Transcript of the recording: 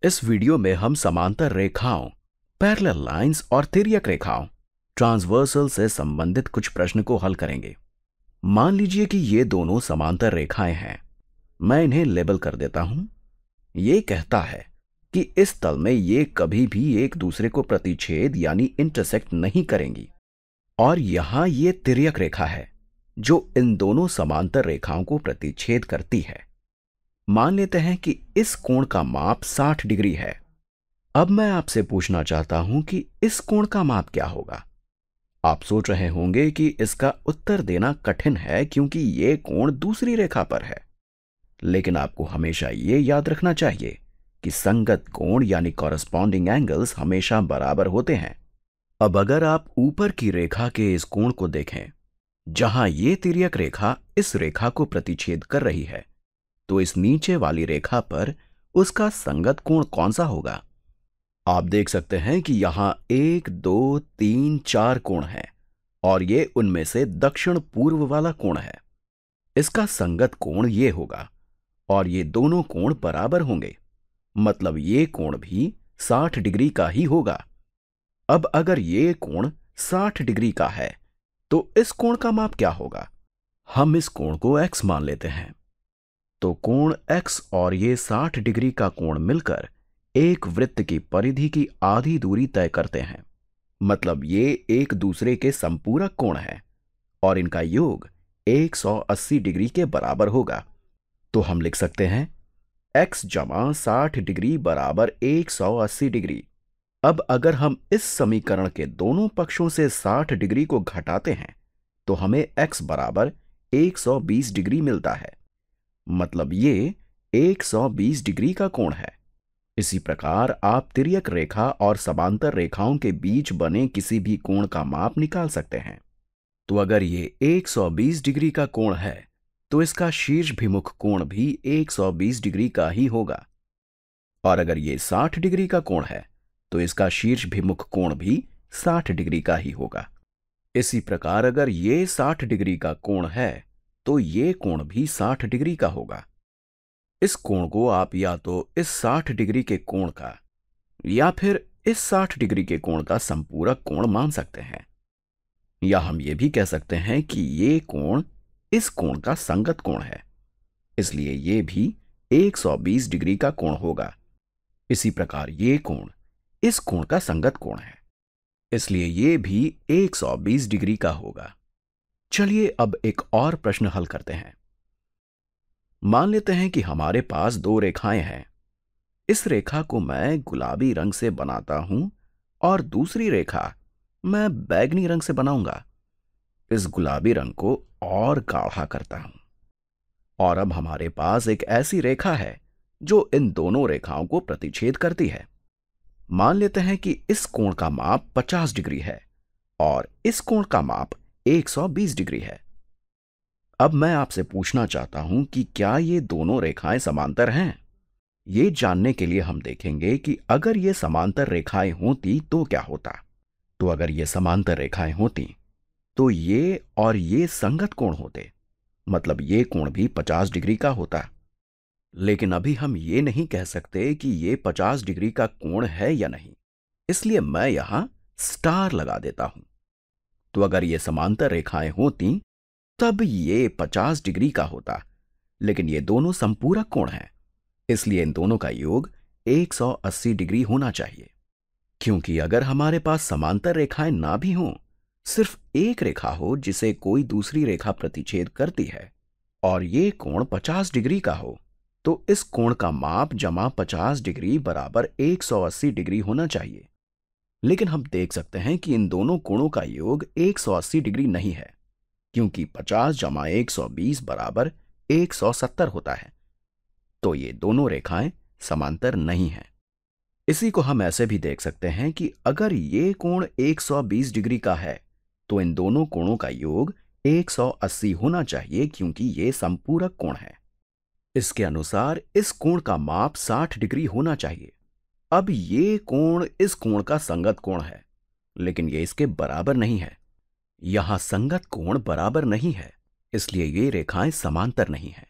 इस वीडियो में हम समांतर रेखाओं, पैरेलल लाइंस और तिर्यक रेखाओं, ट्रांसवर्सल से संबंधित कुछ प्रश्न को हल करेंगे। मान लीजिए कि ये दोनों समांतर रेखाएं हैं। मैं इन्हें लेबल कर देता हूं। ये कहता है कि इस तल में ये कभी भी एक दूसरे को प्रतिच्छेद यानी इंटरसेक्ट नहीं करेंगी। और यहां ये तिर्यक रेखा है जो इन दोनों समांतर रेखाओं को प्रतिच्छेद करती है। मान लेते हैं कि इस कोण का माप 60 डिग्री है। अब मैं आपसे पूछना चाहता हूं कि इस कोण का माप क्या होगा। आप सोच रहे होंगे कि इसका उत्तर देना कठिन है क्योंकि ये कोण दूसरी रेखा पर है। लेकिन आपको हमेशा ये याद रखना चाहिए कि संगत कोण यानी कॉरस्पॉन्डिंग एंगल्स हमेशा बराबर होते हैं। अब अगर आप ऊपर की रेखा के इस कोण को देखें, जहां ये तिर्यक रेखा इस रेखा को प्रतिच्छेद कर रही है, तो इस नीचे वाली रेखा पर उसका संगत कोण कौन सा होगा। आप देख सकते हैं कि यहां 1, 2, 3, 4 कोण हैं और ये उनमें से दक्षिण पूर्व वाला कोण है। इसका संगत कोण ये होगा और ये दोनों कोण बराबर होंगे, मतलब ये कोण भी 60 डिग्री का ही होगा। अब अगर ये कोण 60 डिग्री का है तो इस कोण का माप क्या होगा। हम इस कोण को x मान लेते हैं। तो कोण x और ये 60 डिग्री का कोण मिलकर एक वृत्त की परिधि की आधी दूरी तय करते हैं, मतलब ये एक दूसरे के संपूरक कोण है और इनका योग 180 डिग्री के बराबर होगा। तो हम लिख सकते हैं x जमा 60 डिग्री बराबर 180 डिग्री। अब अगर हम इस समीकरण के दोनों पक्षों से 60 डिग्री को घटाते हैं तो हमें x बराबर 120 डिग्री मिलता है, मतलब ये 120 डिग्री का कोण है। इसी प्रकार आप तिर्यक रेखा और समांतर रेखाओं के बीच बने किसी भी कोण का माप निकाल सकते हैं। तो अगर ये 120 डिग्री का कोण है तो इसका शीर्षभिमुख कोण भी 120 डिग्री का ही होगा। और अगर ये 60 डिग्री का कोण है तो इसका शीर्षभिमुख कोण भी 60 डिग्री का ही होगा। इसी प्रकार अगर ये 60 डिग्री का कोण है तो ये कोण भी 60 डिग्री का होगा। इस कोण को आप या तो इस 60 डिग्री के कोण का या फिर इस 60 डिग्री के कोण का संपूरक कोण मान सकते हैं, या हम ये भी कह सकते हैं कि ये कोण इस कोण का संगत कोण है, इसलिए ये भी 120 डिग्री का कोण होगा। इसी प्रकार ये कोण इस कोण का संगत कोण है, इसलिए ये भी 120 डिग्री का होगा। चलिए अब एक और प्रश्न हल करते हैं। मान लेते हैं कि हमारे पास दो रेखाएं हैं। इस रेखा को मैं गुलाबी रंग से बनाता हूं और दूसरी रेखा मैं बैंगनी रंग से बनाऊंगा। इस गुलाबी रंग को और गाढ़ा करता हूं। और अब हमारे पास एक ऐसी रेखा है जो इन दोनों रेखाओं को प्रतिच्छेद करती है। मान लेते हैं कि इस कोण का माप 50 डिग्री है और इस कोण का माप 120 डिग्री है। अब मैं आपसे पूछना चाहता हूं कि क्या ये दोनों रेखाएं समांतर हैं। ये जानने के लिए हम देखेंगे कि अगर ये समांतर रेखाएं होती तो क्या होता। तो अगर ये समांतर रेखाएं होती तो ये और ये संगत कोण होते, मतलब ये कोण भी 50 डिग्री का होता। लेकिन अभी हम ये नहीं कह सकते कि ये 50 डिग्री का कोण है या नहीं, इसलिए मैं यहां स्टार लगा देता हूं। तो अगर ये समांतर रेखाएं होती तब ये 50 डिग्री का होता, लेकिन ये दोनों संपूरक कोण हैं, इसलिए इन दोनों का योग 180 डिग्री होना चाहिए। क्योंकि अगर हमारे पास समांतर रेखाएं ना भी हों, सिर्फ एक रेखा हो जिसे कोई दूसरी रेखा प्रतिच्छेद करती है और ये कोण 50 डिग्री का हो, तो इस कोण का माप जमा 50 डिग्री बराबर 180 डिग्री होना चाहिए। लेकिन हम देख सकते हैं कि इन दोनों कोणों का योग 180 डिग्री नहीं है, क्योंकि 50 जमा 120 बराबर 170 होता है। तो ये दोनों रेखाएं समांतर नहीं हैं। इसी को हम ऐसे भी देख सकते हैं कि अगर ये कोण 120 डिग्री का है तो इन दोनों कोणों का योग 180 होना चाहिए, क्योंकि ये संपूरक कोण है। इसके अनुसार इस कोण का माप 60 डिग्री होना चाहिए। अब ये कोण इस कोण का संगत कोण है, लेकिन ये इसके बराबर नहीं है। यहां संगत कोण बराबर नहीं है, इसलिए ये रेखाएं समांतर नहीं है।